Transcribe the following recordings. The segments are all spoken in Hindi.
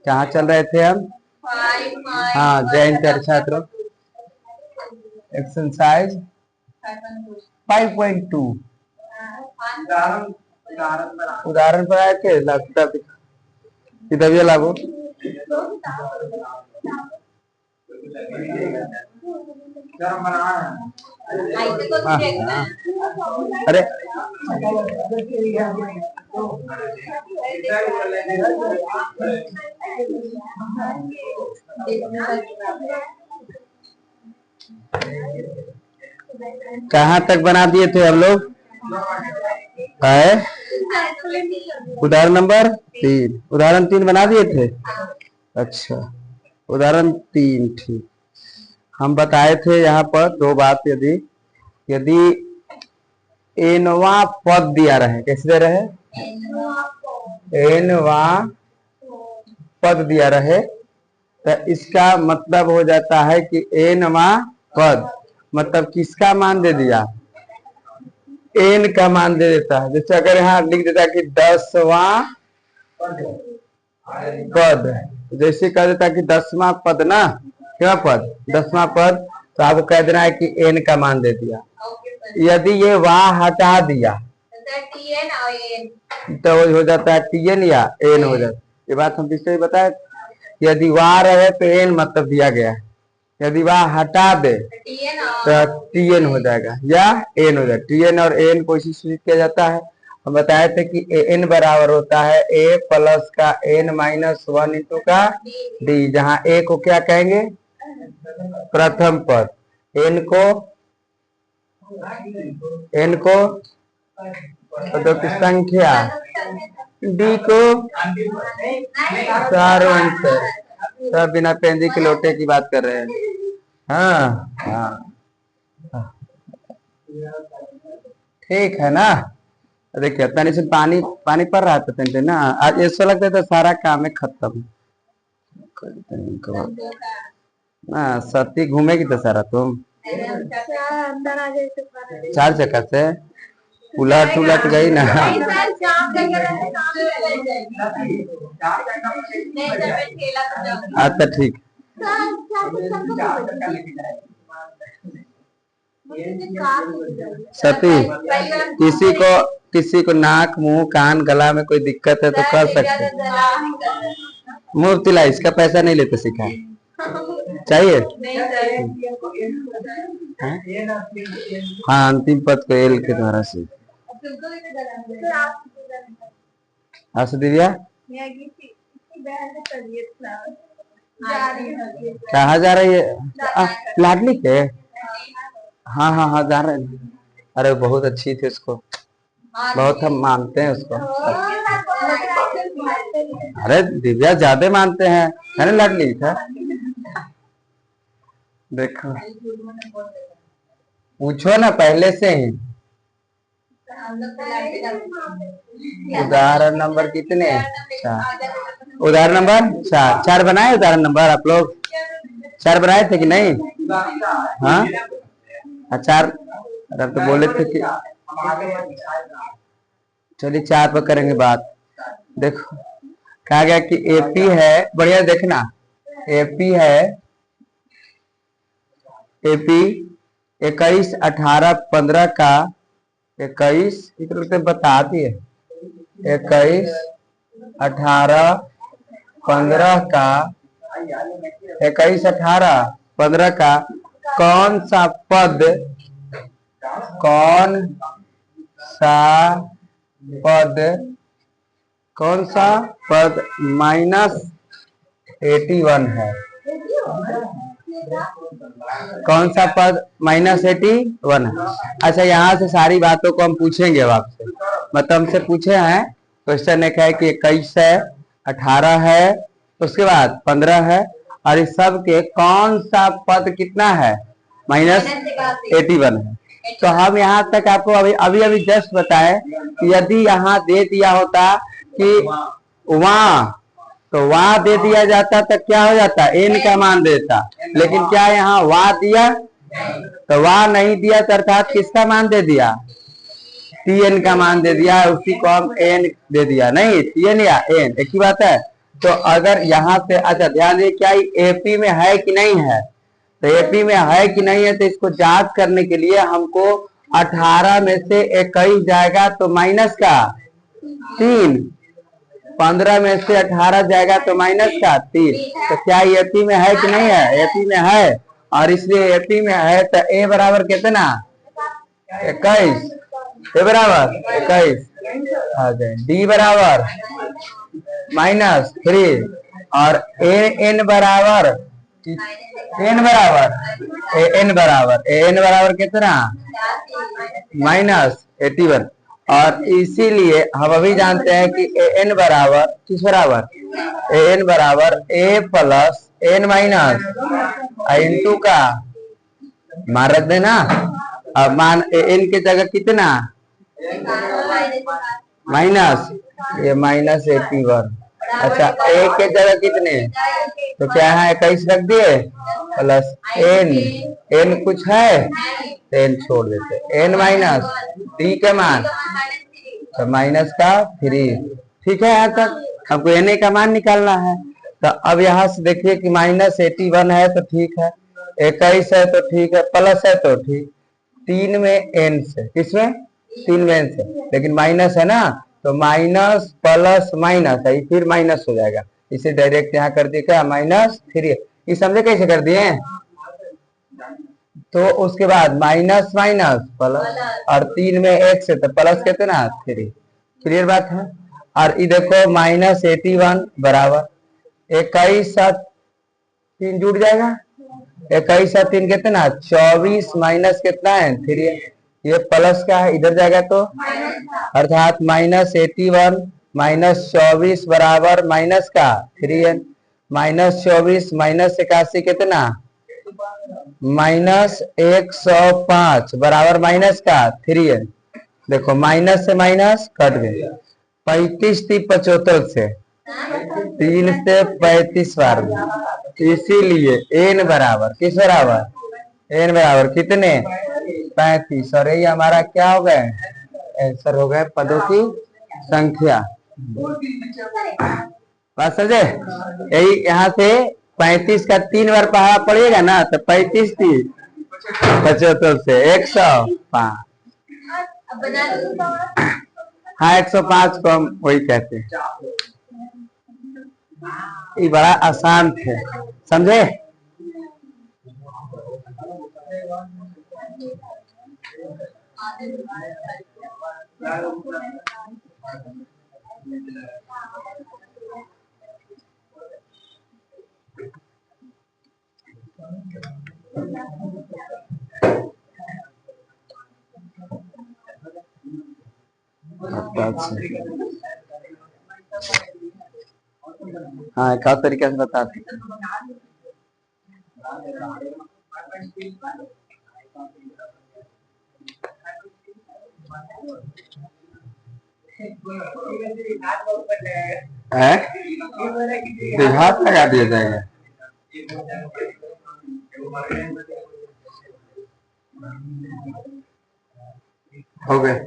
कहाँ चल रहे थे हम? हाँ, जय हिंद प्यारे छात्रों। एक्सरसाइज 5.2 उदाहरण पर आए थे। लगता किताबिया लागू अरे कहाँ तक बना दिए थे हम लोग? है उदाहरण नंबर 3। उदाहरण 3 बना दिए थे। अच्छा, उदाहरण 3 ठीक। हम बताए थे यहाँ पर दो बात। यदि एनवा पद दिया रहे, कैसे दे रहे? एनवा पद दिया रहे तो इसका मतलब हो जाता है कि एनवा पद मतलब किसका मान दे दिया? एन का मान दे देता है। जैसे अगर यहाँ लिख देता कि 10वां पद, जैसे कह देता कि 10वां पद ना, क्या पद? 10वां पद, तो आपको कह देना है कि एन का मान दे दिया। यदि ये वाह हटा दिया तो हो जाता है टीएन या एन हो जाता है। ये बात हम पिछले बताए। यदि वाह रहे तो एन मतलब दिया गया है, यदि वाह हटा दे तो टीएन हो जाएगा या एन हो जाएगा। टीएन और एन को इसी सूचित किया जाता है। हम बताए थे कि एन बराबर होता है ए प्लस का एन माइनस 1 इंटू का डी, जहां ए को क्या कहेंगे? प्रथम पद, एन को पदों की संख्या, डी को चारों अंतर। सब बिना पेंदी के लोटे की बात कर रहे हैं। हाँ हाँ ठीक है ना। देखिए तनी से पानी पड़ रहा था ना, आज ऐसा लगता था सारा काम है खत्म ना। सती घूमेगी तो सारा तुम 4 चक्कर से उलट गई ना। अच्छा ठीक। सती किसी को नाक मुंह कान गला में कोई दिक्कत है तो कर सकते। मुफ्त ला, इसका पैसा नहीं लेते, सिखा चाहिए। हाँ, अंतिम पद को एल के द्वारा से। दिव्या कहा जा रही है? लाडली के? हाँ जा रहे हैं। अरे बहुत अच्छी थी, उसको बहुत हम मानते हैं उसको। अरे दिव्या ज्यादा मानते हैं, है ना लाडली था। देखो पूछो ना पहले से ही। उदाहरण नंबर कितने? 4। उदाहरण नंबर 4 बनाए। उदाहरण नंबर आप लोग 4 बनाए थे कि नहीं? हाँ 4। अरे तो बोले थे कि चलिए 4 पर करेंगे बात। देखो कहा गया कि एपी है, बढ़िया देखना, एपी है, एपी 21, 18, 15 का 21 बता दिए। 21, 18, 15 का 21, 18, 15 का कौन सा पद -81 है? कौन सा पद -81 है? अच्छा, यहाँ से सारी बातों को हम पूछेंगे अब आपसे। मतलब हमसे पूछे हैं, क्वेश्चन एक है कि 21 है, 18 है, उसके बाद 15 है, और इस सब के कौन सा पद कितना है? -81 है। तो हम यहाँ तक आपको अभी जस्ट बताए कि यदि यहाँ दे दिया होता कि वहां, तो वहां दे दिया जाता तो क्या हो जाता? एन का मान देता। लेकिन क्या यहाँ वहां दिया? तो वहां नहीं दिया, अर्थात किसका मान दे दिया? टीएन का मान दे दिया। उसी को हम एन दे दिया। नहीं, टीएन या एन एक ही बात है। तो अगर यहाँ से अच्छा ध्यान दे क्या एपी में है कि नहीं है, तो एपी में है कि नहीं है, तो इसको जांच करने के लिए हमको 18 में से 21 जाएगा तो माइनस का 3, 15 में से 18 जाएगा तो माइनस का 3। तो क्या एपी में है कि नहीं है? एपी में है, और इसलिए एपी में है तो ए बराबर कितना 21, ए बराबर 21 आ जाए, डी बराबर -3 और एन बराबर एन बराबर कितना -81। और इसीलिए हम अभी जानते हैं कि एन बराबर किस बराबर एन बराबर ए प्लस एन माइनस इंटू का मान रख देना। अब मान एन की जगह कितना माइनस ये -81। अच्छा ए के जगह कितने, तो क्या है 21 रख दिए प्लस एन, एन कुछ है तो एन छोड़ देते, एन माइनस डी का मान तो माइनस का 3। ठीक है, यहाँ तक हमको एन ए का मान निकालना है। तो अब यहाँ से देखिए कि -81 है तो ठीक है, 21 है तो ठीक है, प्लस है तो ठीक, 3 में एन से, किसमें 3 में एन से, लेकिन माइनस है ना, तो माइनस प्लस माइनस है फिर माइनस हो जाएगा, इसे डायरेक्ट यहाँ कर दिए क्या -3। ये समझे कैसे कर दिए? तो उसके बाद माइनस माइनस प्लस और 3 में x है तो प्लस कितना 3। क्लियर बात है। और ये देखो -81 बराबर 21 साथ 3 जुड़ जाएगा, 21 साथ 3 कितना 24 माइनस कितना है 3, ये प्लस का है इधर जाएगा तो अर्थात -81 -24 बराबर माइनस का 3n, -24 -81 कितना -105 बराबर माइनस का 3n। देखो माइनस से माइनस कट गए, 35 थी 75 से 3 से 35 बार, इसीलिए एन बराबर किस बराबर एन बराबर कितने 35। और ये हमारा क्या हो गए आंसर हो गए पदों की संख्या। बात समझे? यही यहाँ से 35 का 3 बार पहाड़ा पड़ेगा ना, तो 35 थी 75 से 105। हाँ 105 को हम वही कहते हैं। ये बड़ा आसान थे, समझे? हाँ एक और तरीके से बता सकते हैं, विभाग लगा दिया जाएगा। हो गए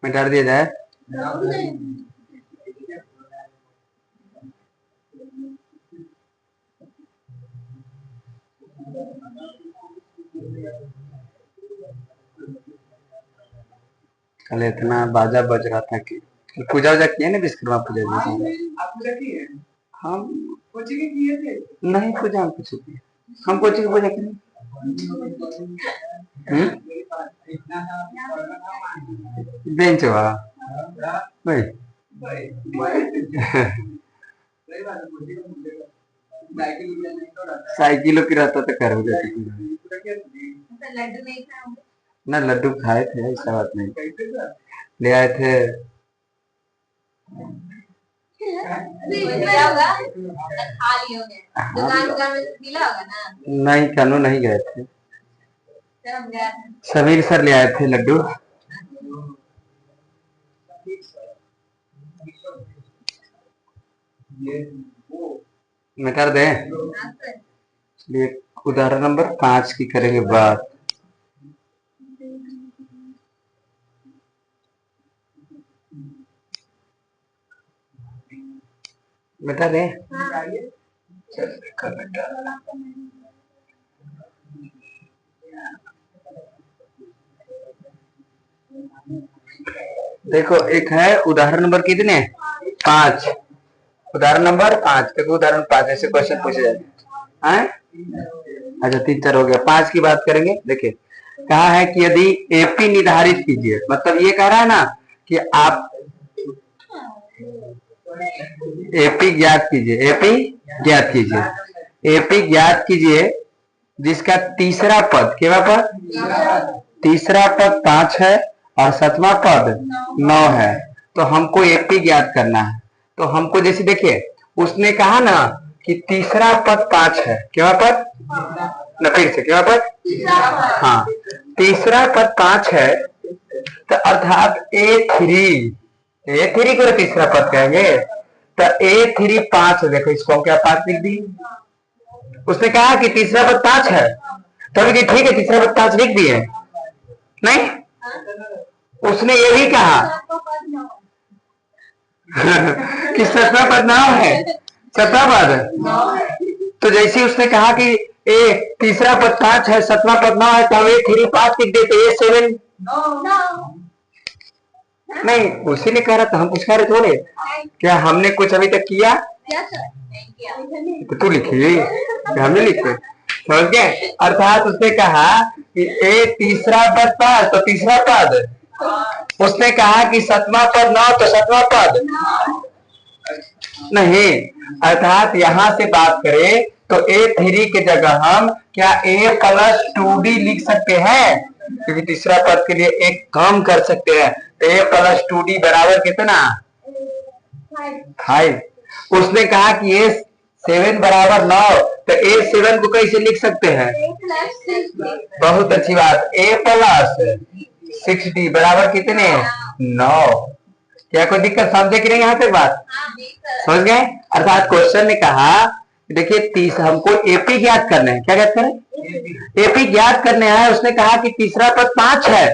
मिटा दिया जाए। कल इतना बाजा बज रहा था कि पूजा वूजा किए ना विश्वकर्मा पूजा जी? हम नहीं पूजा हम कुछ किए, हम कोची की पूजा करें। बेंच हुआ भाई साइकिलों की रहता तो कर ना, लड्डू खाए थे ऐसा बात नहीं, ले आए थे दिया होगा, खा लिए होंगे, दुकान में मिला होगा ना। नहीं, कानू नहीं गए थे, फिर हम गए थे। समीर सर ले आए थे लड्डू। मैं कर दें, चलिए उदाहरण नंबर 5 की करेंगे बात। बता दें, देखो एक है उदाहरण नंबर कितने 5, उदाहरण नंबर 5। देखो उदाहरण 5 ऐसे क्वेश्चन पूछे जाते हैं। अच्छा 3-4 हो गया, 5 की बात करेंगे। देखिए कहा है कि यदि एपी निर्धारित कीजिए, मतलब ये कह रहा है ना कि आप एपी ज्ञात कीजिए, एपी ज्ञात कीजिए, एपी ज्ञात कीजिए जिसका तीसरा पद, क्या पद, तीसरा पद 5 है और 7वां पद 9 है। तो हमको एपी ज्ञात करना है। तो हमको जैसे देखिए उसने कहा ना कि तीसरा पद 5 है, क्या पद न, फिर से क्या पद, हाँ तीसरा पद 5 है, तो अर्थात ए3 को तीसरा पद कहेंगे। तो ए3 5, देखो इसको क्या 5 लिख दी। उसने कहा कि तीसरा पद 5 है, तो ठीक है तीसरा पद 5 लिख दिए, नहीं उसने ये भी कहा कि 7वां पद 9 है, 7वां पद। तो जैसे उसने कहा कि ए तीसरा पद 5 है, 7वां पद 9 है, तो हम ए3 5 लिख देते, ए7 नहीं, उसी ने कह रहा था, हम कुछ कह रहे थोड़े। क्या हमने कुछ अभी तक किया? तो तू लिखी, हमने लिखे, समझ गए। अर्थात उसने कहा कि ए तीसरा पद 5, तो तीसरा पद, उसने कहा कि 7वां पद 9, तो 7वां पद नहीं। अर्थात यहां से बात करें तो ए3 के जगह हम क्या a+2d लिख सकते हैं, क्योंकि तीसरा पद के लिए एक काम कर सकते हैं। तो a+2d बराबर कितना 5। उसने कहा कि a7 बराबर 9, तो a7 को कैसे लिख सकते हैं, बहुत अच्छी बात, a+6d बराबर कितने 9। क्या कोई दिक्कत, समझे कि नहीं यहाँ तक बात, समझ गए। अर्थात क्वेश्चन ने कहा देखिए हमको एपी ज्ञात करना है, क्या ज्ञात करें, एपी ज्ञात करने हैं। उसने कहा कि तीसरा पद 5 है,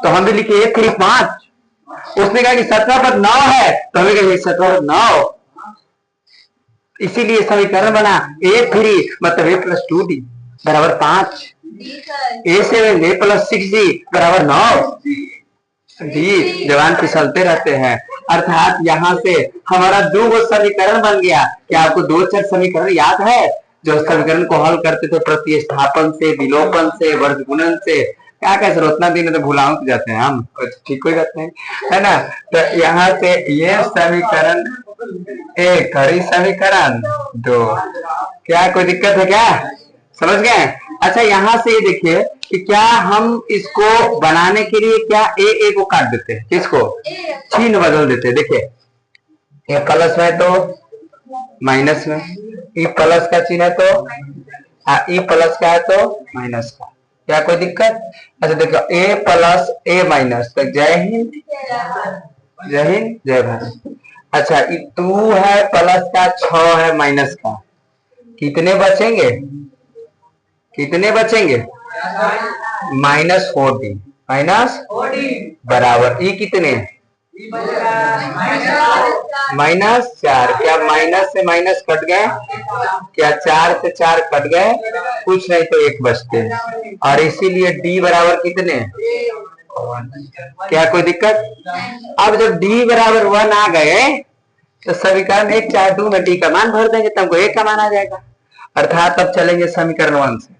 तो हम भी लिखे ए3 5। उसने कहा कि 7वां पद 9 है, तो हमें कहेंगे 7वां पद 9। इसीलिए समीकरण बना a3 मतलब a+2d बराबर 5, a7 a+6d बराबर 9। जी जवान फिसलते रहते हैं। अर्थात यहाँ से हमारा 2 समीकरण बन गया। क्या आपको 2 चर समीकरण याद है, जो समीकरण को हल करते थे प्रतिस्थापन से, विलोपन से, वर्गगुणन से, क्या कह सर उतना दिन तो भुलाओ जाते हैं हम, ठीक कोई बात नहीं है ना। तो यहाँ से ये समीकरण 1 और इस समीकरण 2, क्या कोई दिक्कत है क्या, समझ गए। अच्छा यहाँ से ये देखिए कि क्या हम इसको बनाने के लिए क्या ए को काट देते हैं, किसको चिन्ह बदल देते हैं। देखिए ये प्लस में तो माइनस में, ई प्लस का चिन्ह है तो ई प्लस का है तो माइनस का, क्या कोई दिक्कत। अच्छा देखो ए प्लस ए माइनस, तो जय हिंद जय हिंद जय भारत। अच्छा ये 2 है प्लस का, 6 है माइनस का, कितने बचेंगे, कितने बचेंगे -4d, बराबर ई कितने -4। क्या माइनस से माइनस कट गए, क्या 4 से 4 कट गए, कुछ नहीं तो 1 बचते हैं। और इसीलिए d बराबर कितने, क्या कोई दिक्कत। अब जब d बराबर 1 आ गए तो समीकरण 1 4 2 में d का मान भर देंगे, तुमको 1 का मान आ जाएगा। अर्थात अब चलेंगे समीकरण 1 से,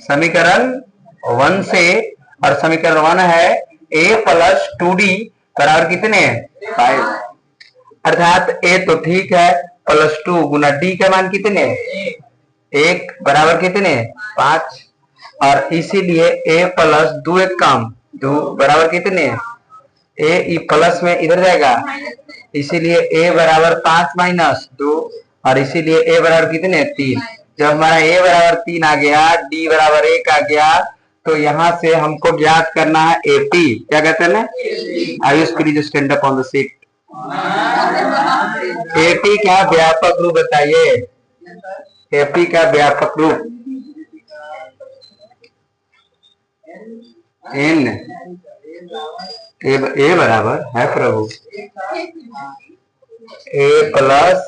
समीकरण 1 से, और समीकरण 1 है a+2d बराबर कितने 5। अर्थात a तो ठीक है, +2 गुना d का मान कितने 1 बराबर कितने 5। और इसीलिए a+2 1 काम 2 बराबर कितने a, ई प्लस में इधर जाएगा इसीलिए a बराबर 5 माइनस 2, और इसीलिए a बराबर कितने 3। जब हमारा a बराबर 3 आ गया, d बराबर 1 आ गया, तो यहाँ से हमको ज्ञात करना है AP। क्या कहते हैं ना, Ayush please stand up on the seat. AP का व्यापक रूप बताइए, AP का व्यापक रूप n a बराबर है प्रभु a प्लस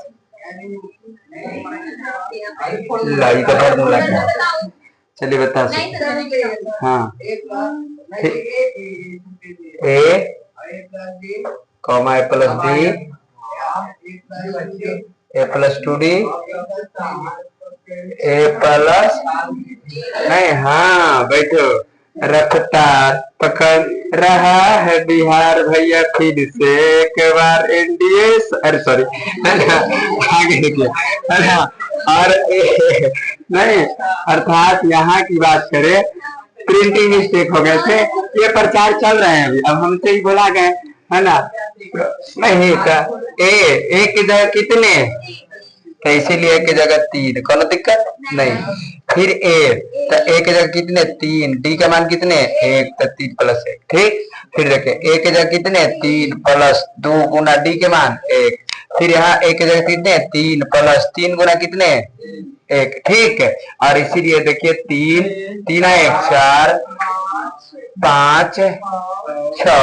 लाई का फॉर्मूला क्या, चलिए बता सकते। हाँ, a comma a plus d a plus 2d a plus नहीं, हाँ बैठो, रफ्तार पकड़ रहा है बिहार भैया फिर से एक बार एनडीए, अरे सॉरी आगे देखिए, और नहीं, अर्थात यहाँ की बात करें, प्रिंटिंग मिस्टेक हो गए थे, ये प्रचार चल रहे हैं अभी, अब हमसे ही बोला गए है ना, नहीं ए की जगह कितने, तो इसीलिए एक की जगह 3, कोनो दिक्कत नहीं। फिर a, तो a की जगह कितने 3, d का मान कितने 1, तो 3 प्लस 1, ठीक। फिर देखे a की जगह कितने 3 प्लस 2 गुना d के मान 1, फिर यहाँ a की जगह कितने 3 प्लस 3 गुना कितने 1, ठीक है। और इसीलिए देखिए 3 3 1 4 5 6,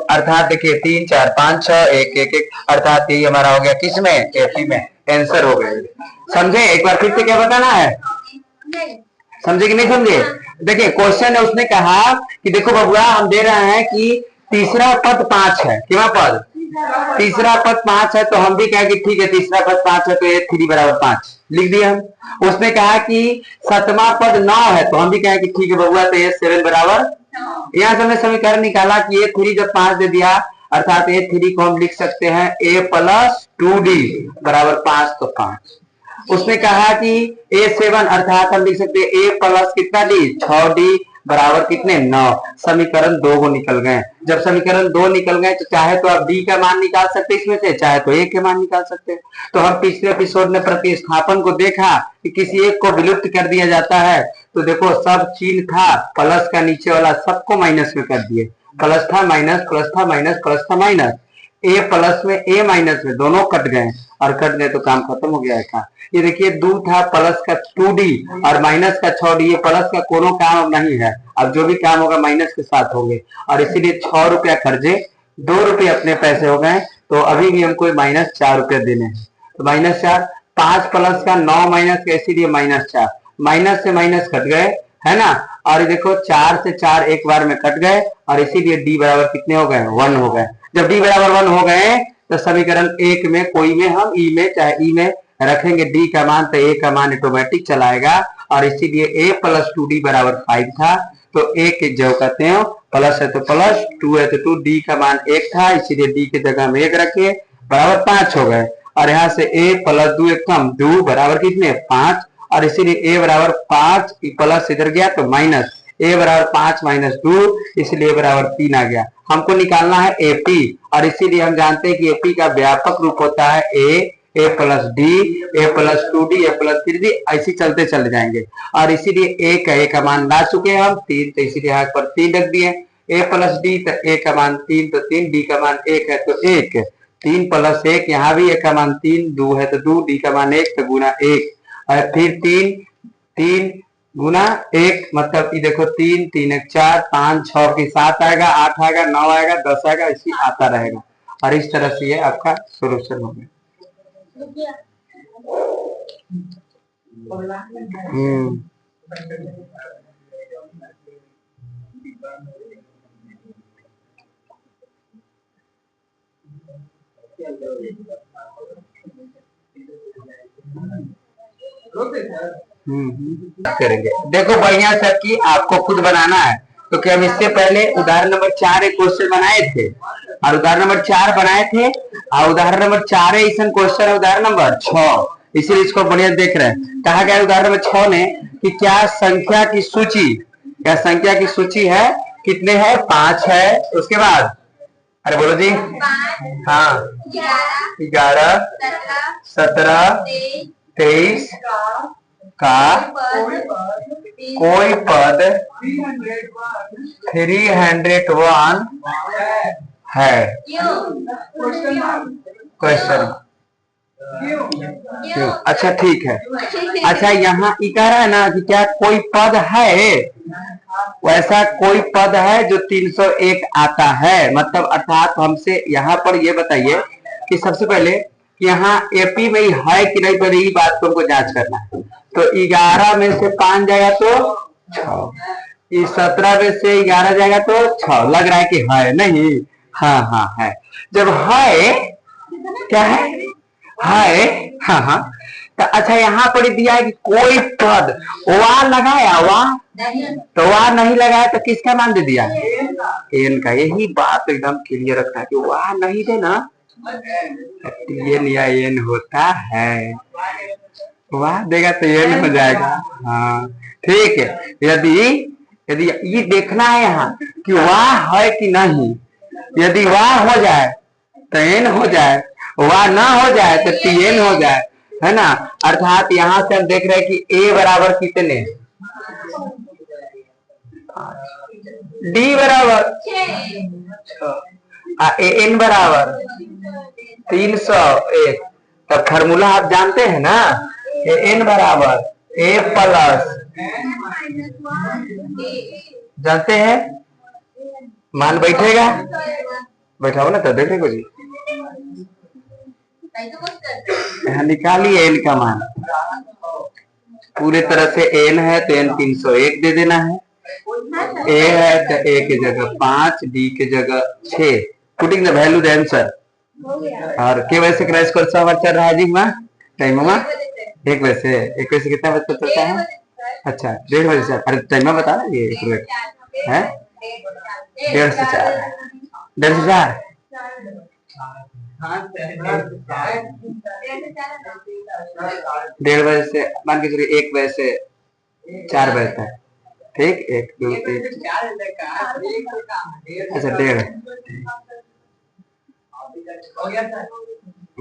अर्थात देखिए 3 4 5 6 1 1 1, अर्थात ये हमारा हो गया किसमें AP में, आंसर हो गए। समझे, एक बार फिर से क्या बताना है, समझे कि नहीं समझे। देखिए क्वेश्चन है, उसने कहा कि देखो बबुआ हम दे रहे हैं कि तीसरा पद 5 है, क्या पद, तीसरा पद 5 है, तो हम भी कहें कि ठीक है तीसरा पद 5 है तो ये 3 बराबर 5 लिख दिया हम। उसने कहा कि सतमा पद 9 है, तो हम भी कहें कि ठीक है बबुआ तो ये 7 बराबर, यहाँ से हमने समीकरण निकाला कि ये 3 जब 5 दे दिया, अर्थात ये 3 को हम लिख सकते हैं a प्लस 2d बराबर 5, तो 5। उसने कहा कि a7, अर्थात हम लिख सकते हैं a प्लस कितना d 6d बराबर कितने 9, समीकरण 2 को निकल गए। जब समीकरण 2 निकल गए तो चाहे तो आप d का मान निकाल सकते इसमें से, चाहे तो a के मान निकाल सकते। तो हम पिछले एपिसोड में प्रतिस्थापन को देखा कि किसी एक को विलुप्त कर दिया जाता है, तो देखो सब चिन्ह था प्लस का, नीचे वाला सबको माइनस में कर दिए, प्लस था माइनस, प्लस था माइनस, प्लस था माइनस, a प्लस में a माइनस में दोनों कट गए, और कट गए तो काम खत्म हो गया था। ये देखिए 2 था प्लस का 2d और माइनस का 6d, ये प्लस का कोनो काम अब नहीं है, अब जो भी काम होगा माइनस के साथ होंगे, और इसीलिए 6 रुपया खर्चे 2 रुपये अपने पैसे हो गए, तो अभी भी हमको -4 रुपया देने हैं, तो -4, 5 प्लस का 9 माइनस का, इसीलिए -4, माइनस से माइनस कट गए है ना, और ये देखो 4 से 4 एक बार में कट गए, और इसीलिए d बराबर कितने हो गए 1 हो गए। जब d बराबर 1 हो गए तो समीकरण 1 में कोई में हम e में चाहे e में रखेंगे d का मान, तो a का मान ऑटोमेटिक चलाएगा, और इसीलिए a प्लस 2d बराबर 5 था, तो a के जो कहते हैं प्लस है तो प्लस, 2 है तो 2, d का मान 1 था, इसीलिए d की जगह हम 1 रखे बराबर 5 हो गए, और यहाँ से a प्लस 2 एक कम 2 बराबर कितने 5, और इसीलिए a बराबर 5 प्लस इधर गया तो माइनस, a बराबर 5 माइनस 2, इसलिए a बराबर 3 आ गया। हमको निकालना है AP, और इसीलिए हम जानते हैं कि AP का व्यापक रूप होता है a plus d, a plus 2d, a plus 3d, ऐसे चलते चले जाएंगे, और इसीलिए a का मान ला चुके हैं हम 3, तो इसीलिए यहाँ पर 3 रख दिए, a प्लस d, तो a का मान 3 तो 3, d का मान 1 है तो 1, 3 प्लस 1, यहाँ भी a का मान 3, 2 है तो 2, d का मान 1 तो गुना 1, और फिर 3 गुना 1, मतलब ये देखो 3 3 1 4 5 6 की 7 आएगा, 8 आएगा, 9 आएगा, 10 आएगा, इसी आता रहेगा, और इस तरह से ये आपका सोल्यूशन हो गया। करेंगे, देखो बढ़िया सर की आपको खुद बनाना है, तो क्या हम इससे पहले उदाहरण नंबर 4 एक क्वेश्चन बनाए थे, और उदाहरण नंबर 4 बनाए थे, और उदाहरण नंबर 4 ऐसा क्वेश्चन है उदाहरण नंबर 6, इसीलिए इसको बढ़िया देख रहे हैं। कहा गया उदाहरण नंबर 6 में कि क्या संख्या की सूची, क्या संख्या की सूची है, कितने है 5 है, उसके बाद अरे बोलो जी। 5 हाँ। 11 11 17 17 23 23 का कोई पद 301 है। क्वेश्चन क्यों? अच्छा ठीक है। अच्छा यहाँ ये कह रहा है ना कि क्या कोई पद है, वैसा कोई पद है जो 301 आता है, मतलब अर्थात हमसे यहाँ पर ये बताइए कि सबसे पहले कि यहाँ एपी में ही है कि नहीं, पहले ये बात को हमको जांच करना है। तो 11 में से 5 जाएगा तो 6, इस 17 में से 11 जाएगा तो 6, लग रहा है कि है नहीं। हाँ हाँ है। जब है क्या है हाँ हाँ। तो अच्छा यहाँ पर दिया है कि कोई पद, वाह लगाया, वाह तो वाह नहीं लगाया तो किसका मान दे दिया, एन का। यही बात एकदम क्लियर रखना है कि वाह नहीं देना एन या एन होता है, वाह देगा तो एन हो जाएगा। हाँ ठीक है। यदि यदि ये देखना है यहाँ कि वाह है कि नहीं, यदि वाह हो जाए तो एन हो जाए, वाह ना हो जाए तो टी एन हो जाए, है ना। अर्थात यहाँ से हम देख रहे हैं कि ए बराबर कितने, डी बराबर एन बराबर 301। तब फार्मूला आप जानते हैं ना, एन बराबर ए प्लस, जानते हैं, मान बैठेगा, बैठा हो ना तो देखेगा जी। यहाँ निकालिए एन का मान, पूरे तरह से एन है तो एन 301 दे देना है। ए है तो ए की जगह 5, डी की जगह 6, putting the value the answer. और के बजे से क्रैश कोर्स हमारा चल रहा है जी माँ, टाइम मामा 1 बजे से। 1 बजे से कितना बजे तक चलता है? अच्छा 1:30 बजे से। अरे टाइम बता ना ये 1 मिनट है, 1:30 से 4, 1:30 से 4। 1:30 बजे से मान के चलिए 1 बजे से 4 बजे तक, ठीक। 1 2 3 अच्छा 1:30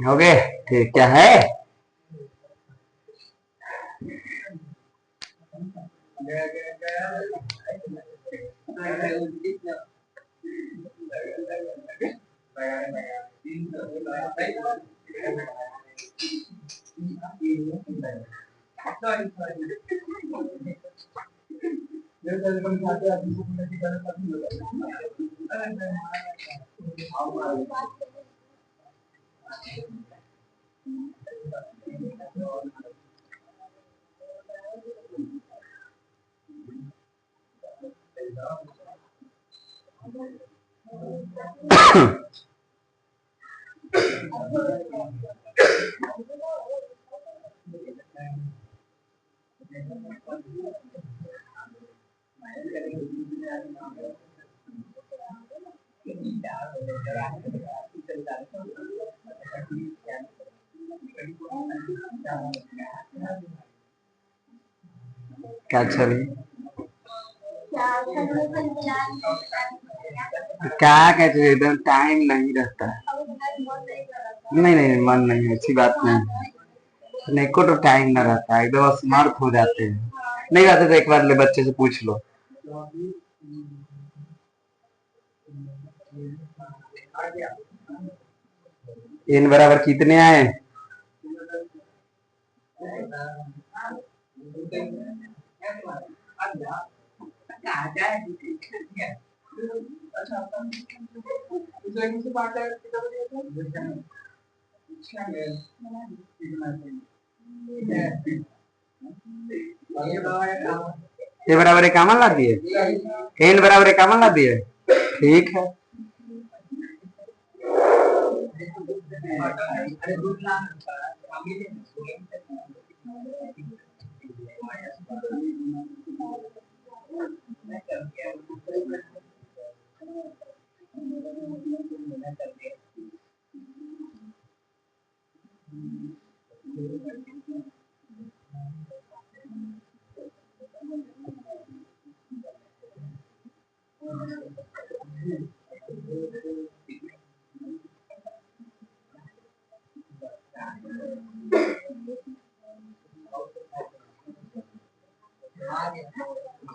हो गए, ठीक। क्या है क्या छवि क्या कहते, एकदम टाइम नहीं रहता है। नहीं नहीं मन नहीं है, अच्छी बात नहीं, नहीं को तो टाइम ना रहता है, एकदम असमर्थ हो जाते हैं। नहीं रहते तो एक बार ले बच्चे से पूछ लो। एन बराबर कितने आए, ए बराबर एक ला दिए, एन बराबर एक ला दिए, ठीक है।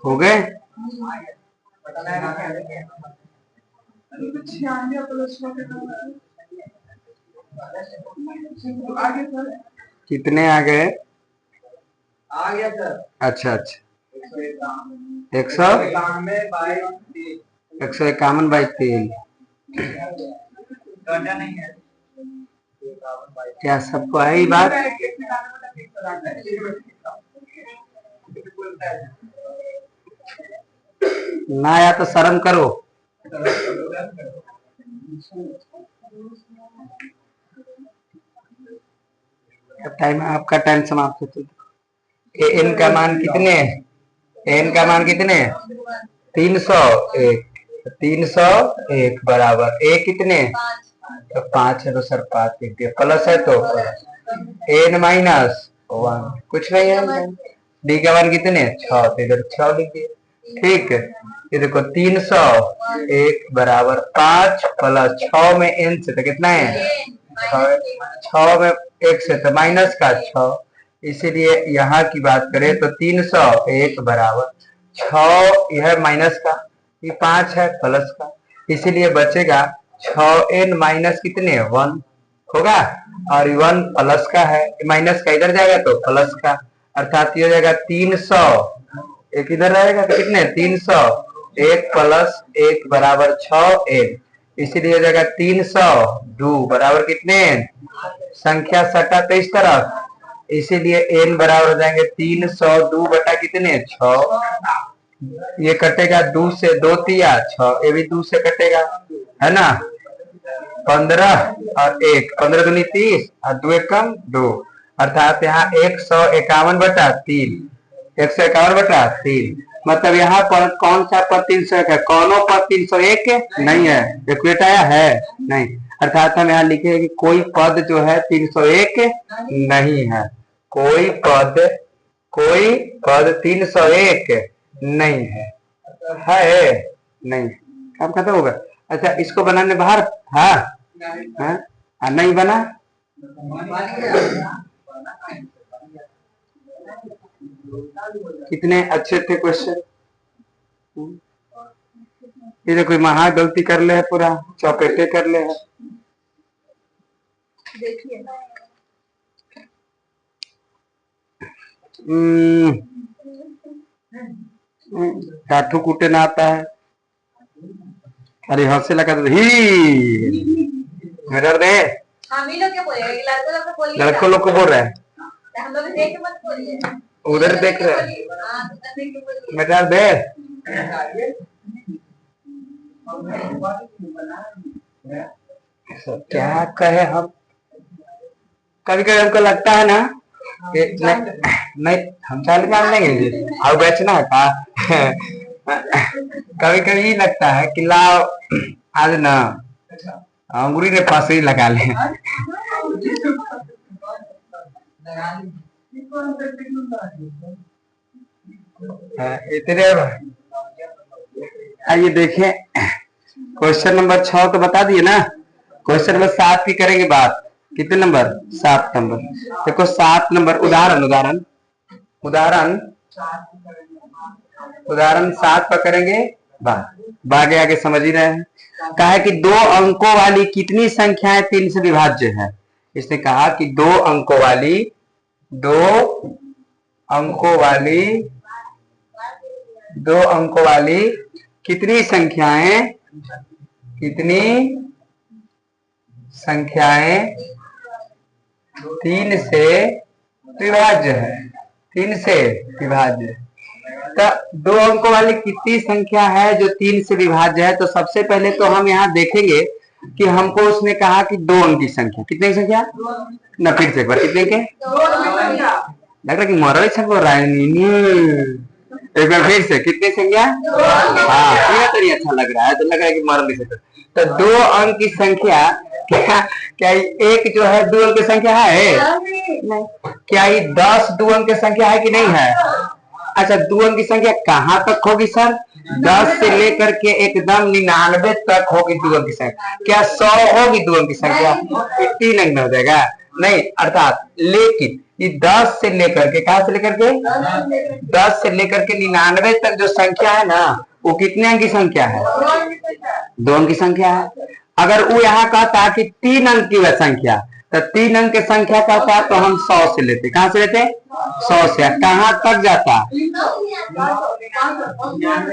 हो गए? कितने आ गए? आ गया सर। अच्छा अच्छा, 151/3। नहीं है क्या सबको आई बात? ना आया तो शर्म करो। टाइम आपका टाइम समाप्त हो चुका। एन का मान कितने? एन का मान कितने? 301। 301 बराबर ए कितने? तो 5 है तो सर 5 लिख दिया। प्लस है तो एन माइनस 1 कुछ नहीं है। डी का मान कितने? 6, तो इधर 6 लिख दिए। ठीक है, ये देखो 301 बराबर 5 प्लस 6 में एन से तो कितना है? 6 में 1 से तो माइनस का 6, इसीलिए यहाँ की बात करें तो 301 बराबर 6, यह माइनस का, ये 5 है प्लस का, इसीलिए बचेगा 6n माइनस कितने? 1 होगा, और 1 प्लस का है, माइनस का इधर जाएगा तो प्लस का, अर्थात ये हो जाएगा 300, एक इधर रहेगा तो कितने? 301 प्लस 1 बराबर 6n, इसीलिए हो जाएगा 302 बराबर कितने? संख्या सटा तो इस तरफ, इसीलिए n बराबर हो जाएंगे 302 बटा कितने? 6। ये कटेगा 2 से, 2 तिया 6, ये भी 2 से कटेगा, है ना? 15 और 1, 15 दूनी 30 और 2 एकम 2, अर्थात यहाँ 151/3, 151/3, मतलब यहाँ पर कौन सा पद 301 है? कौनों पद 301 नहीं है, इक्वेट आया है नहीं, अर्थात हम यहाँ लिखे कि कोई पद जो है 301 नहीं है, कोई पद 301 नहीं है नहीं, काम खत्म होगा। अच्छा, इसको बनाने बाहर, हाँ नहीं बना, कितने अच्छे थे क्वेश्चन। ये तो कोई महा गलती कर ले है, पूरा चौपेटे कर ले है। काठू कूटे ना आता है, अरे हंसे लगा तो ही डर दे। हम ही लोग क्या बोलेंगे? लड़कों लोग को बोल रहे हैं, हम लोग देख के मत बोलिए, उधर देख रहे हैं, मैं डर दे। क्या कहे हम, कभी कभी हमको लगता है ना कि नहीं हम चाल मान लेंगे और बेचना है का कभी कभी लगता है कि लाओ आज ना अंगूरी ने फांसी लगा ले। इतने आइए देखें, क्वेश्चन नंबर 6 तो बता दिए ना, क्वेश्चन नंबर 7 की करेंगे बात। कितने नंबर? 7 नंबर। देखो 7 नंबर उदाहरण 7 पर करेंगे बात। आगे आगे समझ ही रहे हैं। कहा है कि 2 अंकों वाली कितनी संख्याएं 3 से विभाज्य है। इसने कहा कि 2 अंकों वाली कितनी संख्याएं 3 से विभाज्य है। 3 से विभाज्य, तो 2 अंकों वाली कितनी संख्या है जो 3 से विभाज्य है। तो सबसे पहले तो हम यहाँ देखेंगे कि हमको उसने कहा कि 2 अंक की संख्या, कितने की संख्या ना, फिर से एक बार कितने के, लग रहा है कि मरल छक बोल रहा है। एक बार फिर से, कितनी संख्या? हाँ, ये तो नहीं अच्छा लग रहा है, तो लग रहा है कि मरल से। तो 2 अंक की संख्या, क्या एक जो है 2 अंक की संख्या है? नहीं। क्या ये 10 2 अंक की संख्या है कि नहीं है? अच्छा, 2 अंक की संख्या कहाँ तक होगी सर? 10 से लेकर के एकदम 99 तक होगी 2 अंक की संख्या। क्या 100 होगी 2 अंक की संख्या? 3 अंक में हो जाएगा नहीं, अर्थात लेकिन कि 10 से लेकर के, कहा से लेकर के 10 से लेकर के 99 तक जो संख्या है ना, वो कितने अंक की संख्या है? 2 अंक की संख्या है। अगर वो यहाँ कहता कि 3 अंक की वह संख्या, तो 3 अंक की संख्या कहता तो हम 100 से लेते। कहां से लेते? 100 से। कहां तक जाता?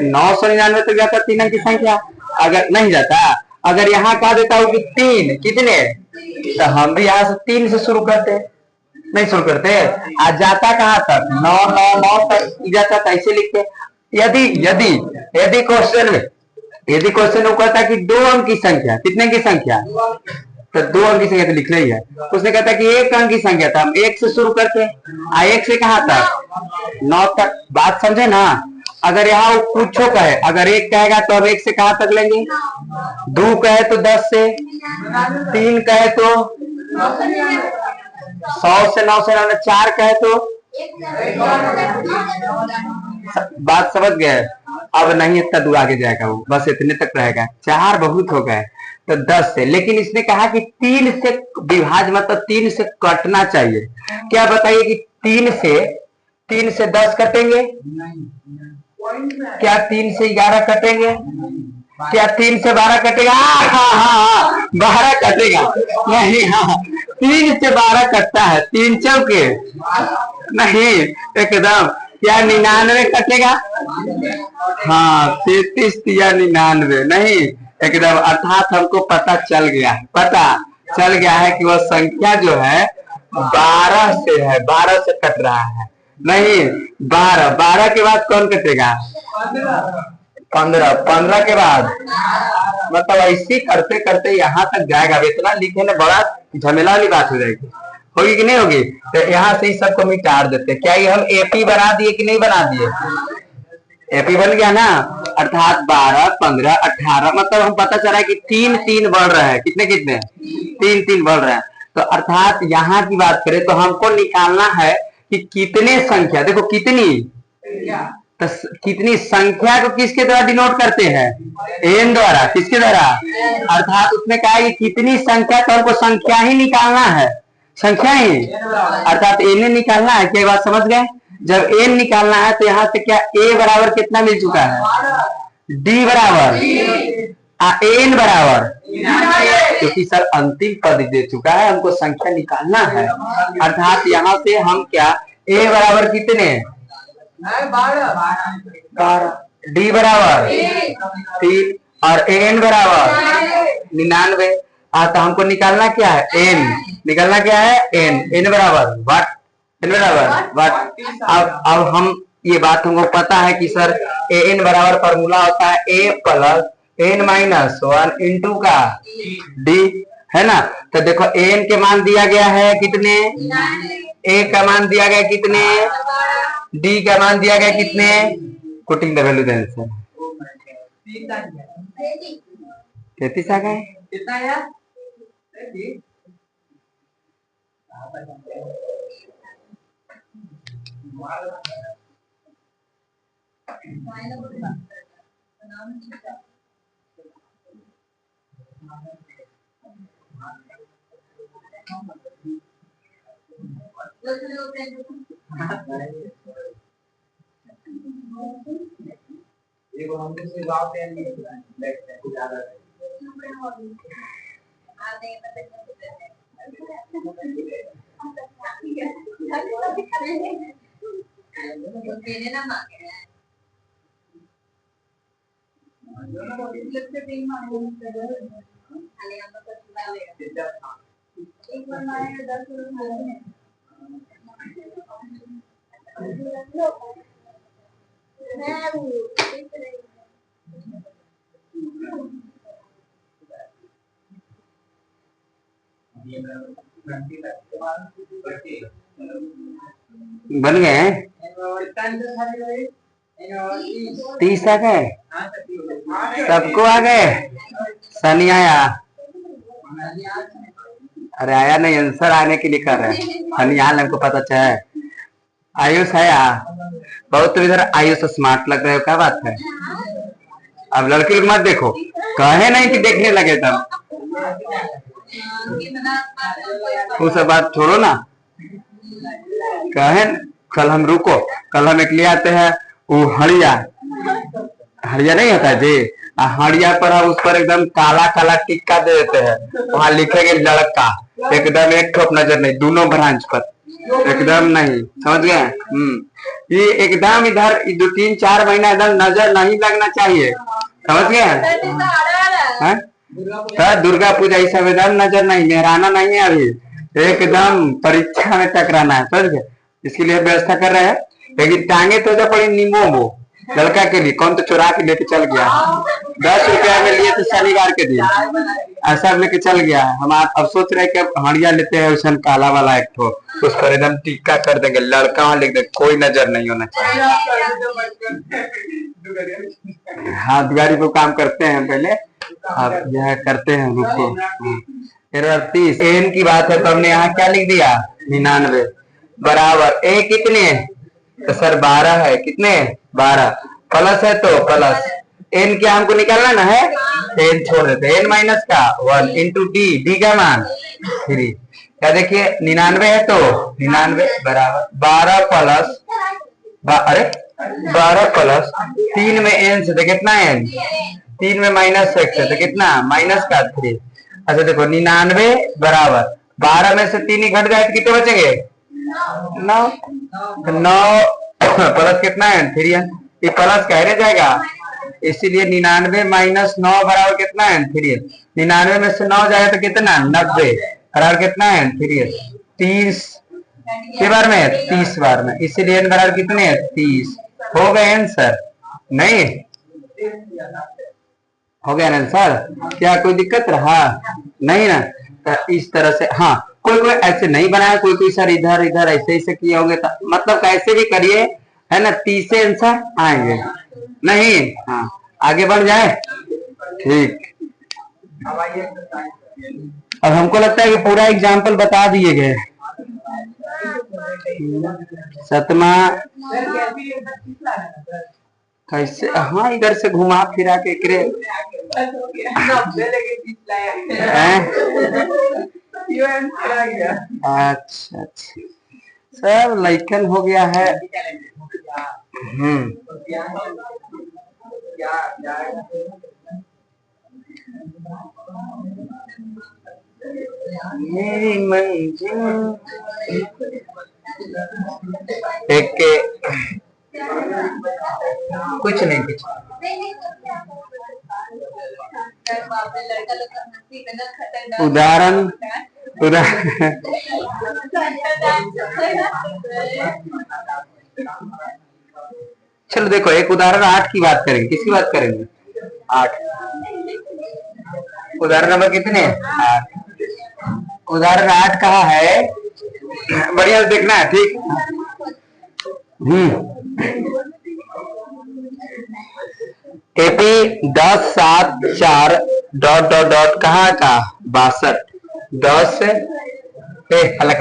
999 तक जाता 3 अंक की संख्या। अगर नहीं जाता, अगर यहाँ कह देता हूँ कि 3 कितने, तो हम भी यहाँ से 3 से शुरू करते, नहीं शुरू करते। आज जाता कहाँ तक? 999 तक जाता था, ऐसे लिखते। यदि यदि यदि क्वेश्चन में, यदि क्वेश्चन वो कहता कि 2 अंक की संख्या, कितने की संख्या, तो 2 अंक की संख्या तो लिख रही है। उसने कहता कि 1 अंक की संख्या, था हम 1 से शुरू करते। 1 से कहाँ तक? 9 तक। बात समझे ना? अगर यहाँ वो पूछो कहे, अगर 1 कहेगा तो हम 1 से कहाँ तक लेंगे? 2 कहे तो 10 से, 3 कहे तो 100 से, 9 से 4 कहे तो, बात समझ गए? अब नहीं इतना दूर आगे जाएगा वो, बस इतने तक रहेगा। 4 बहुत हो गए तो 10 से। लेकिन इसने कहा कि 3 से विभाज्य, मतलब 3 से कटना चाहिए। क्या बताइए कि 3 से 10 कटेंगे? क्या 3 से 11 कटेंगे? क्या 3 से 12 कटेगा? हाँ 12 कटेगा। नहीं, हाँ 3 से 12 कटता है। 3 चौके नहीं, एकदम। क्या 99 कटेगा? हाँ 33 या 99 नहीं, एकदम। अर्थात हमको पता चल गया है कि वह संख्या जो है 12 से है, 12 से कट रहा है। नहीं, 12 के बाद कौन कटेगा? 15 के बाद, मतलब ऐसे करते करते यहाँ तक जाएगा। इतना लिखे ना, बड़ा झमेला वाली बात हो जाएगी। होगी कि नहीं होगी? तो यहाँ से इस सबको मिटा देते। क्या ये हम एपी बना दिए कि नहीं बना दिए? एपी बन गया ना। अर्थात 12, 15, 18, मतलब हम पता चला कि 3 बढ़ रहे हैं। कितने 3 बढ़ रहे हैं। तो अर्थात यहाँ की बात करें तो हमको निकालना है कि कितने संख्या, देखो कितनी, तो कितनी संख्या को किसके द्वारा डिनोट करते हैं? एन द्वारा। किसके द्वारा? अर्थात उसने कहा कि कितनी संख्या, तो हमको संख्या ही निकालना है, संख्या ही, अर्थात एन निकालना है। क्या बात समझ गए? जब एन निकालना है तो यहाँ से क्या ए बराबर कितना मिल चुका है? डी बराबर एन बराबर, क्योंकि सर अंतिम पद दे चुका है, हमको संख्या निकालना है। अर्थात यहाँ से हम क्या, ए बराबर कितने? 12, डी बराबर 3 और एन बराबर 99। तो हमको निकालना क्या है? एन। निकालना क्या है? एन बराबर व्हाट? एन बराबर व्हाट? अब हम ये बात हमको पता है कि सर एन बराबर फॉर्मूला होता है ए प्लस एन माइनस 1 इंटू का डी, है ना। तो देखो एन के मान दिया गया है कितने? ए का मान दिया गया कितने? डी का मान दिया गया कितने? पुटिंग द वैल्यू देन से 33 आ गए। कितना आया? देखो हम से गांव पे बैठते हैं कुछ ज्यादा बन गए? 30 आ गए? सबको आ गए? सनी आया? अरे आया नहीं, आंसर आने के लिए कर रहे हैं। सनी आया, हमको पता चला। आयुष आया? बहुत तो इधर आयुष स्मार्ट लग रहे हो, क्या बात है? अब लड़की लोग मत देखो, कहे नहीं कि देखने लगे तब। वो सब बात छोड़ो ना, कहे कल हम रुको, कल हम एक ले आते हैं वो हड़िया, हड़िया नहीं होता जी, हड़िया पर हम उस पर एकदम काला काला टिक्का दे देते हैं, वहां लिखेंगे लड़का, एकदम एक ठोप नजर नहीं, दोनों ब्रांच पर एकदम नहीं, समझ गए। ये एकदम इधर 2-3-4 महीना इधर नजर नहीं लगना चाहिए, समझ गए। सर दुर्गा पूजा इस सब इधर नजर नहीं, मेहराना नहीं है अभी, एकदम परीक्षा में टकराना है, समझ गए। इसके लिए व्यवस्था कर रहे हैं, लेकिन टांगे तो जो पड़ी नीमो वो लड़का के लिए, कौन तो चुरा के लेके चल गया, 10 रुपया में लिए थे शनिवार के दिन, ऐसा लेके चल गया। हम अब सोच रहे कि हड़िया लेते हैं उसन काला वाला एक ठो, उस पर एकदम टीका कर देंगे, लड़का वहां लिख देंगे, कोई नजर नहीं होना चाहिए। हाँ दुआरी को काम करते हैं पहले, अब यह करते हैं रुको। 30 एन की बात है तो हमने यहाँ क्या लिख दिया 99 बराबर ए कितने, तो सर 12 है, कितने 12 प्लस है तो प्लस एन क्या हमको निकालना ना है, एन छोड़ देते, एन माइनस का 1 इंटू डी, डी का मान 3, क्या देखिए 99 है तो 99 बराबर 12 प्लस अरे 12 प्लस 3 में एन से तो कितना एन, 3 में माइनस x है तो कितना माइनस का 3। अच्छा देखो 99 बराबर 12 में से 3 ही घट जाए तो कितने बचेंगे 9 प्लस कितना है 3, ये प्लस कह रहे जाएगा, इसीलिए 99 माइनस 9 बराबर कितना है 3, 99 में से 9 जाए तो कितना 90 बराबर कितना है 30 के बार में 30 बार में, इसीलिए n बराबर कितने 30 हो गए आंसर, नहीं हो गया आंसर, क्या कोई दिक्कत रहा नहीं ना। तो इस तरह से हाँ कोई कोई ऐसे नहीं बनाया, कोई कोई सर इधर इधर ऐसे ऐसे किए होंगे, मतलब कैसे भी करिए है ना 30 से आंसर आएंगे, नहीं हाँ आगे बढ़ जाए ठीक। अब हमको लगता है कि पूरा एग्जाम्पल बता दिए गए, 7वां कैसे, हाँ इधर से घुमा फिरा के करे अच्छा अच्छा सब लाइकन हो गया है। मेरी मंजिल एक कुछ नहीं कुछ उदाहरण चलो देखो एक उदाहरण 8 की बात करेंगे, किसकी बात करेंगे 8, उदाहरण नंबर कितने 8, उदाहरण 8 कहा है, बढ़िया से देखना है ठीक। एपी 10 7 4 डॉट डॉट डॉट कहाँ का 62 10 अलग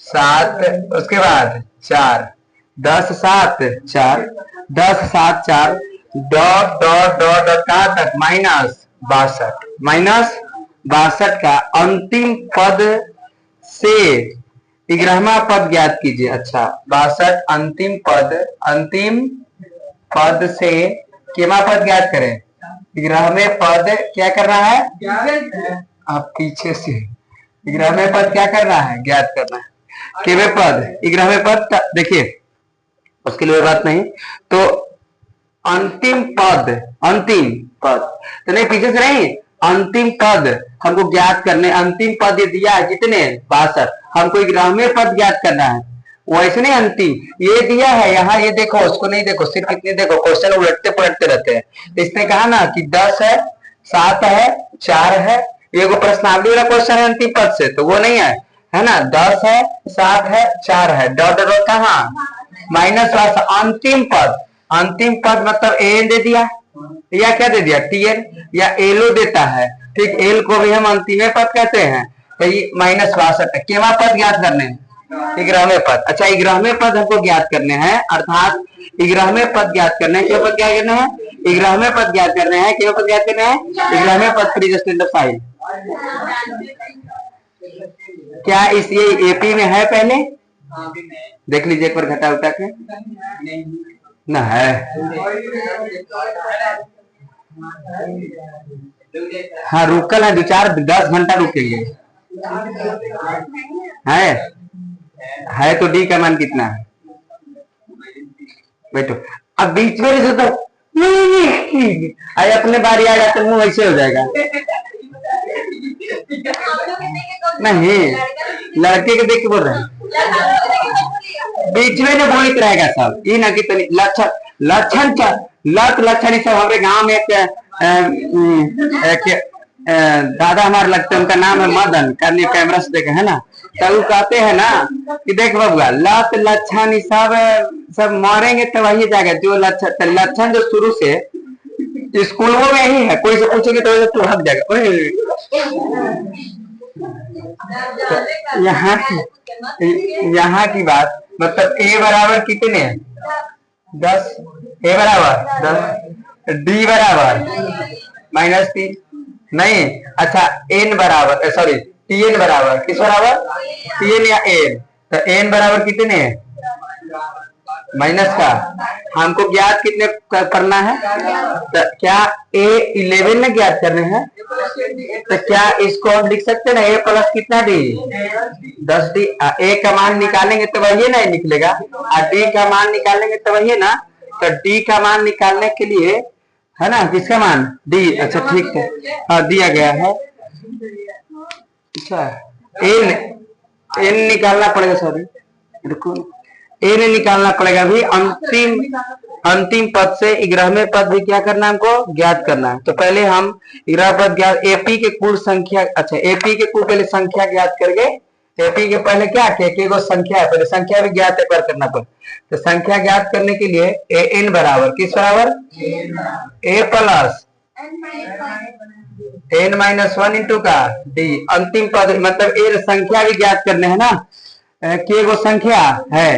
7 उसके बाद 4 10 7 4 10 7 4 डॉट डॉट डॉट डॉट कहाँ तक माइनस 62 का अंतिम पद से 11वां पद ज्ञात कीजिए। अच्छा 62 अंतिम पद से केमा पद ज्ञात करें, 11वें पद क्या करना है, आप पीछे से 11वें पद क्या करना है ज्ञात करना है, केवे पद 11वें पद देखिए उसके लिए बात नहीं, तो अंतिम पद तो नहीं पीछे से नहीं, अंतिम पद हमको ज्ञात करने, अंतिम पद ये दिया है कितने 62, हमको 11वें पद ज्ञात करना है, वैसे नहीं अंतिम ये दिया है यहाँ, ये देखो उसको नहीं देखो, सिर्फ कितने देखो, क्वेश्चन उलटते पलटते रहते हैं। तो इसने कहा ना कि 10 है 7 है 4 है, ये को प्रश्नावली वाला क्वेश्चन है अंतिम पद से, तो वो नहीं है ना, 10 है 7 है 4 है डॉट डॉट कहाँ माइनस अंतिम पद मतलब एन दे दिया या क्या दे दिया टीएन या एलो देता है, ठीक एल को भी हम अंतिम पद कहते हैं, तो ये -62 केवा पद ज्ञात करने हैं 11वें पद। अच्छा 11वें पद हमको ज्ञात करने हैं, अर्थात 11वें पद ज्ञात करने हैं, क्यों पद ज्ञात करने हैं 11वें पद ज्ञात करने हैं, क्यों पद ज्ञात करने हैं 11वें पद प्लीज स्टैंड फाइल। क्या इस ये एपी में है पहले हाँ भी मैं देख लीजिए एक बार घटा उठा के नहीं ना है। हाँ रुकल है 10 घंटा रुकेंगे। है तो डी का मान कितना है? बैठो अब बीच में से तो अरे अपने बारी आ जाते मुंह ऐसे हो जाएगा। नहीं लड़के के देख के बोल रहे हैं बीच में जो बोलित रहेगा सब ये ना कि लक्षण लक्षण लक्षण सब हमारे गांव में एक दादा हमारे लगते हैं उनका नाम है मदन करनी कैमरा से देखे है ना तो वो कहते हैं ना कि देख बबुआ लक्षण सब मरेंगे तो वही जाएगा जो लक्षण जो शुरू से स्कूलों में ही है कोई से पूछेंगे तो तू हक जाएगा। यहाँ की बात मतलब a बराबर कितने 10 a बराबर 10 d बराबर -3 नहीं अच्छा n बराबर सॉरी tn बराबर किस बराबर tn या n तो n बराबर कितने माइनस का हमको ज्ञात कितने करना है तो क्या a11 में ज्ञात करने हैं तो क्या इसको हम लिख सकते हैं ना a प्लस कितना d 10d a का मान निकालेंगे तो वही ना निकलेगा और d का मान निकालेंगे तो वही ना तो d का मान निकालने के लिए है ना किसका मान d अच्छा ठीक है हाँ दिया गया है। अच्छा n निकालना पड़ेगा सॉरी रुको ए ने निकालना पड़ेगा अभी अंतिम पद से 11वें पद भी क्या करना है हमको ज्ञात करना है। तो पहले हम 11 पद ज्ञात एपी के कुल संख्या अच्छा एपी के कुल पहले संख्या ज्ञात करके एपी के पहले क्या किया संख्या है पहले संख्या भी ज्ञात है पर करना पड़ेगा। तो संख्या ज्ञात करने के लिए ए एन बराबर किस बराबर ए प्लस n -1 इंटू का डी अंतिम पद मतलब ए संख्या भी ज्ञात करने है ना के गो संख्या है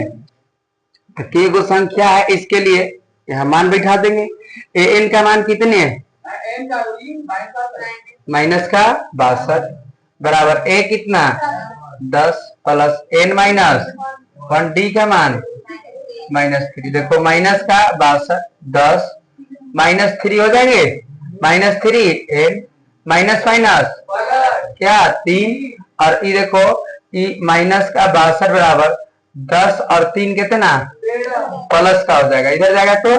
के गो संख्या है इसके लिए यहाँ मान बैठा देंगे ए एन का मान कितने माइनस का 62 बराबर ए कितना 10 प्लस n -1 डी का मान -3 देखो माइनस का 62 10 -3 हो जाएंगे -3 n माइनस माइनस क्या 3 और ये देखो ये माइनस का 62 बराबर 10 और 3 कितना प्लस का हो जाएगा इधर जाएगा तो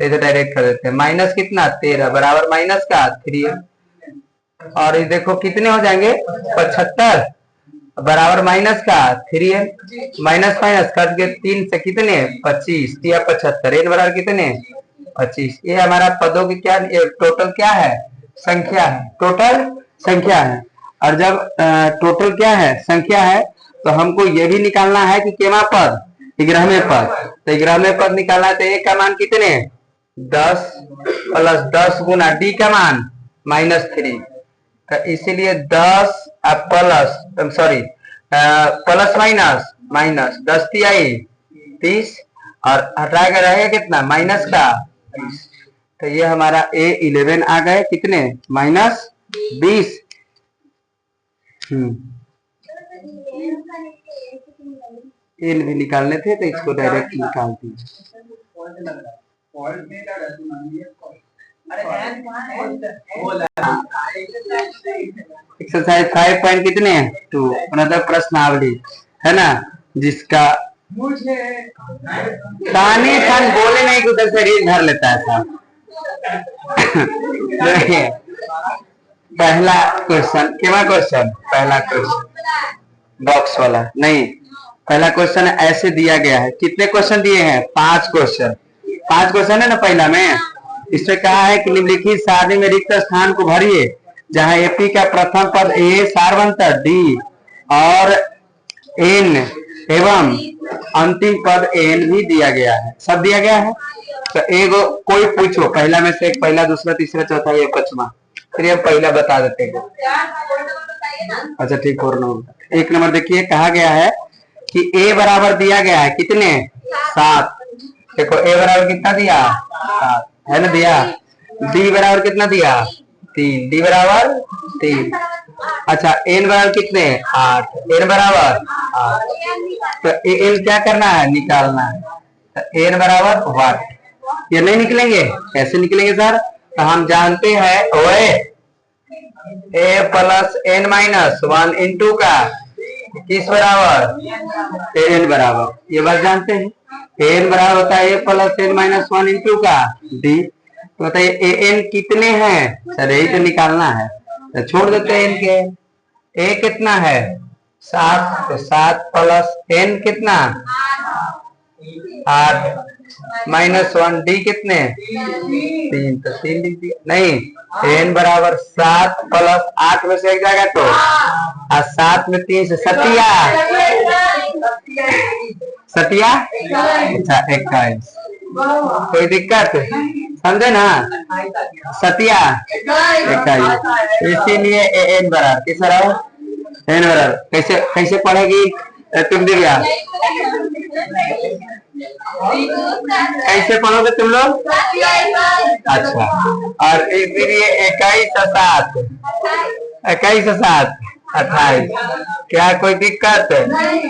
इधर डायरेक्ट कर देते हैं माइनस कितना 13 बराबर माइनस का 3 और ये देखो कितने हो जाएंगे 75 बराबर माइनस का 3n माइनस माइनस कट के 3 से कितने 25 या 75 n बराबर कितने 25। ये हमारा पदों की क्या टोटल क्या है संख्या है टोटल संख्या है और जब टोटल क्या है संख्या है तो हमको ये भी निकालना है कि केमा पद 11वें पद तो 11वें पद निकालना है तो ए का मान कितने 10 प्लस 10 गुना डी का मान -3 तो इसीलिए 10 plus sorry plus minus minus 10 तिहाई 30 और हटाएगा रहेगा कितना माइनस का 20 तो ये हमारा A11 आ गए कितने -20 एन भी निकालने थे तो इसको डायरेक्ट निकाल दिए। एक्सरसाइज 5 पॉइंट कितने 2 मतलब प्रश्नावली है ना जिसका ताने खान बोले नहीं कि उधर से रील धर लेता है साहब। पहला क्वेश्चन केवा क्वेश्चन पहला क्वेश्चन बॉक्स वाला नहीं पहला क्वेश्चन ऐसे दिया गया है कितने क्वेश्चन दिए हैं 5 क्वेश्चन है ना पहला में इसमें कहा है कि निम्नलिखित सारणी में रिक्त स्थान को भरिए जहां एपी का प्रथम पद ए सार्वंतर डी और एन एवं अंतिम पद एन भी दिया गया है सब दिया गया है। तो एगो कोई पूछो पहला में से एक पहला दूसरा तीसरा चौथा या पांचवा फिर हम पहला बता देते हैं। अच्छा ठीक 4 नंबर 1 नंबर देखिए कहा गया है कि ए बराबर दिया गया है कितने 7 देखो ए बराबर कितना दिया 7 है ना दिया डी बराबर कितना दिया 3 डी बराबर 3 अच्छा n बराबर कितने 8, n बराबर 8, तो n क्या करना है निकालना है, तो n बराबर 1, ये नहीं निकलेंगे, कैसे निकलेंगे सर, तो हम जानते हैं ओए a plus n minus 1 into का किस बराबर n बराबर, ये बात जानते हैं, n बराबर होता है a plus n minus 1 into का d, तो बताइए an कितने हैं सर, यही तो निकालना है, तो छोड़ देते हैं n के, a कितना है 7, तो 7 प्लस n कितना 8 माइनस 1 d कितने 3, तो 3 लिख दिया, नहीं n बराबर 7 प्लस 8 में से एक जाएगा तो, और 7 में 3 से सतिया सतिया, अच्छा 21, कोई दिक्कत समझे ना, सतिया 21, इसीलिए n बराबर किस बराबर n बराबर, कैसे कैसे पढ़ेगी तुम दिव्या, कैसे पढ़ोगे तुम लोग, अच्छा, और इसीलिए 21 और 7 21 और 7 28, क्या कोई दिक्कत,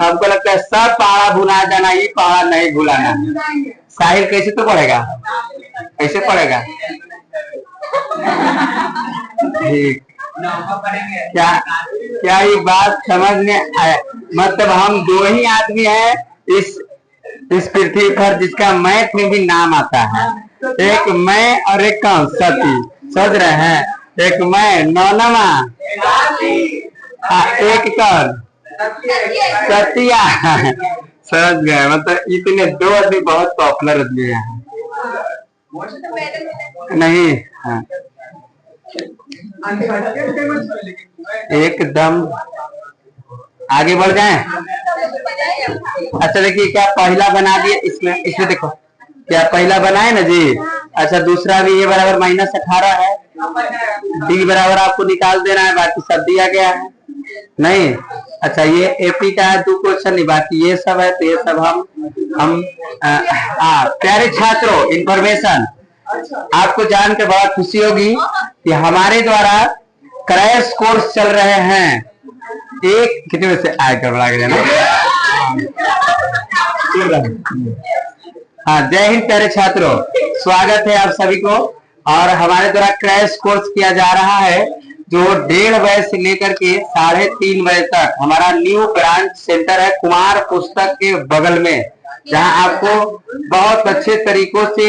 हमको लगता है सब पहाड़ा भुला जाना, ये पहाड़ा नहीं भुलाना, साहिल कैसे तो पढ़ेगा, कैसे पढ़ेगा, ठीक, क्या क्या ये बात समझ में आया, मतलब हम 2 ही आदमी हैं इस पृथ्वी पर जिसका मैथ में भी नाम आता है, एक मैं और एक कौन सती, समझ रहे हैं, एक मैं नौनमा, एक कौन सतिया, समझ गए, मतलब इतने 2 आदमी बहुत पॉपुलर आदमी हैं, नहीं हाँ एकदम आगे बढ़ जाएं, अच्छा देखिए क्या पहला बना दिए, इसमें देखो क्या पहला बनाए ना जी, अच्छा दूसरा भी ये बराबर माइनस 18 है, डी बराबर आपको निकाल देना है, बाकी सब दिया गया है, नहीं अच्छा ये एपी का है 2 क्वेश्चन नहीं, बाकी ये सब है, तो ये सब हम प्यारे छात्रों इंफॉर्मेशन आपको जानकर बहुत खुशी होगी कि हमारे द्वारा क्रैश कोर्स चल रहे हैं, एक कितने बजे से आए गड़बड़ा के ना, हाँ जय हिंद प्यारे छात्रों, स्वागत है आप सभी को, और हमारे द्वारा क्रैश कोर्स किया जा रहा है जो 1:30 बजे से लेकर के 3:30 बजे तक, हमारा न्यू ब्रांच सेंटर है कुमार पुस्तक के बगल में, जहां आपको बहुत अच्छे तरीकों से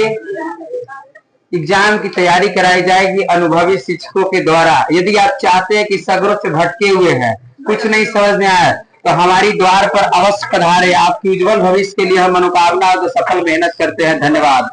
एग्जाम की तैयारी कराई जाएगी अनुभवी शिक्षकों के द्वारा। यदि आप चाहते हैं कि सगरों से भटके हुए हैं, कुछ नहीं समझ में आया, तो हमारी द्वार पर अवश्य पधारे, आपकी उज्जवल भविष्य के लिए हम मनोकामना और सफल मेहनत करते हैं, धन्यवाद।